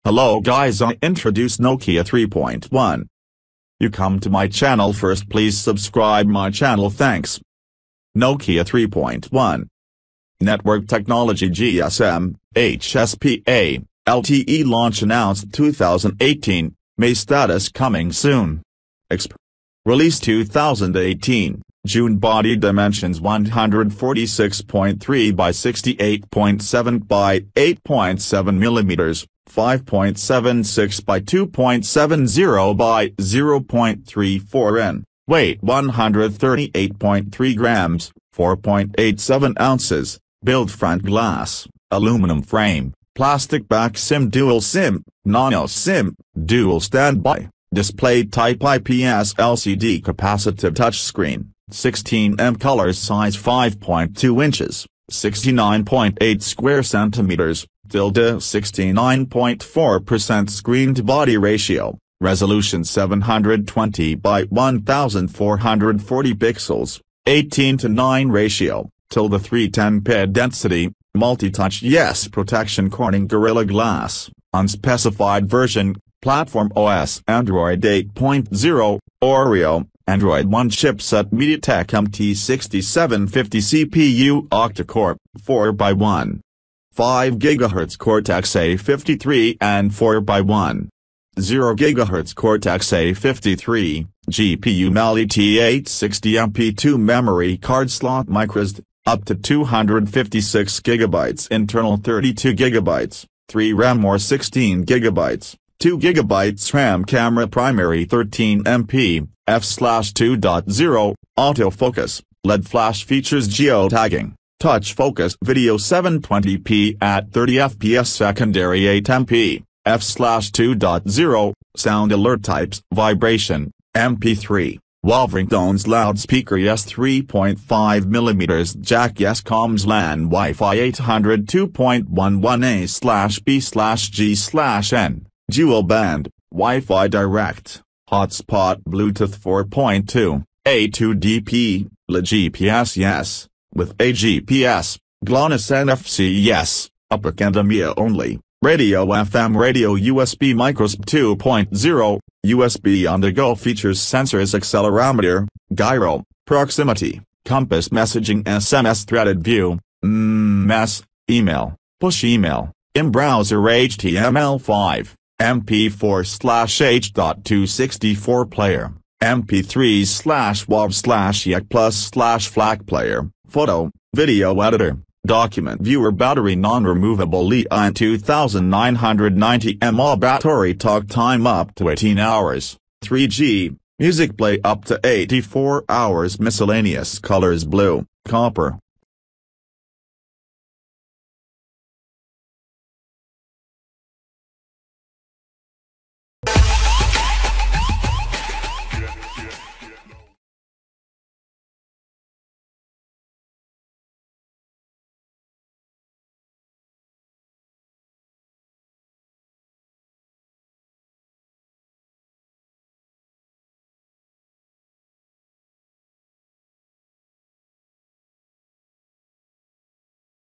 Hello guys, I introduce Nokia 3.1. You come to my channel first, please subscribe my channel, thanks. Nokia 3.1. Network Technology GSM, HSPA, LTE launch announced 2018, May status coming soon. Release 2018, June body dimensions 146.3 by 68.7 by 8.7 mm, 5.76 by 2.70 by 0.34 in, weight 138.3 grams, 4.87 ounces, build front glass, aluminum frame, plastic back, SIM dual SIM, nano SIM, dual standby, display type IPS LCD capacitive touchscreen, 16 colors, size 5.2 inches, 69.8 square centimeters, 69.4% screen-to-body ratio, resolution 720 by 1440 pixels, 18:9 ratio, 310 pid density, multi-touch yes protection, Corning Gorilla Glass, unspecified version, platform OS Android 8.0, Oreo, Android 1 chipset, MediaTek MT6750 CPU, octa-core, 4x1. 5 GHz Cortex-A53 and 4x1. 0 GHz Cortex-A53, GPU Mali T860 MP2 memory card slot microSD, up to 256 GB internal, 32 GB, 3 RAM or 16 GB, 2 GB RAM, camera primary 13 MP, f/2.0, autofocus, LED flash, features geotagging, touch focus, video 720p at 30 fps, secondary 8 MP, f/2.0, sound alert types, vibration, MP3, WAV, ringtones, loudspeaker yes, 3.5mm jack yes, comms, LAN, Wi-Fi 802.11a/b/g/n, dual band, Wi-Fi direct, hotspot, Bluetooth 4.2, A2DP, LE GPS yes, with a GPS, GLONASS NFC yes, UPIC and EMEA only, radio FM, radio USB, microSD 2.0, USB on-the-go, features sensors, accelerometer, gyro, proximity, compass, messaging, SMS, threaded view, MS, email, push email, in-browser, HTML5, MP4/H.264 player, MP3/WAV/YAC+/FLAC player, photo, video editor, document viewer, battery non-removable, Li-ion 2990 mAh battery, talk time up to 18 hours, 3G, music play up to 84 hours, miscellaneous colors blue, copper,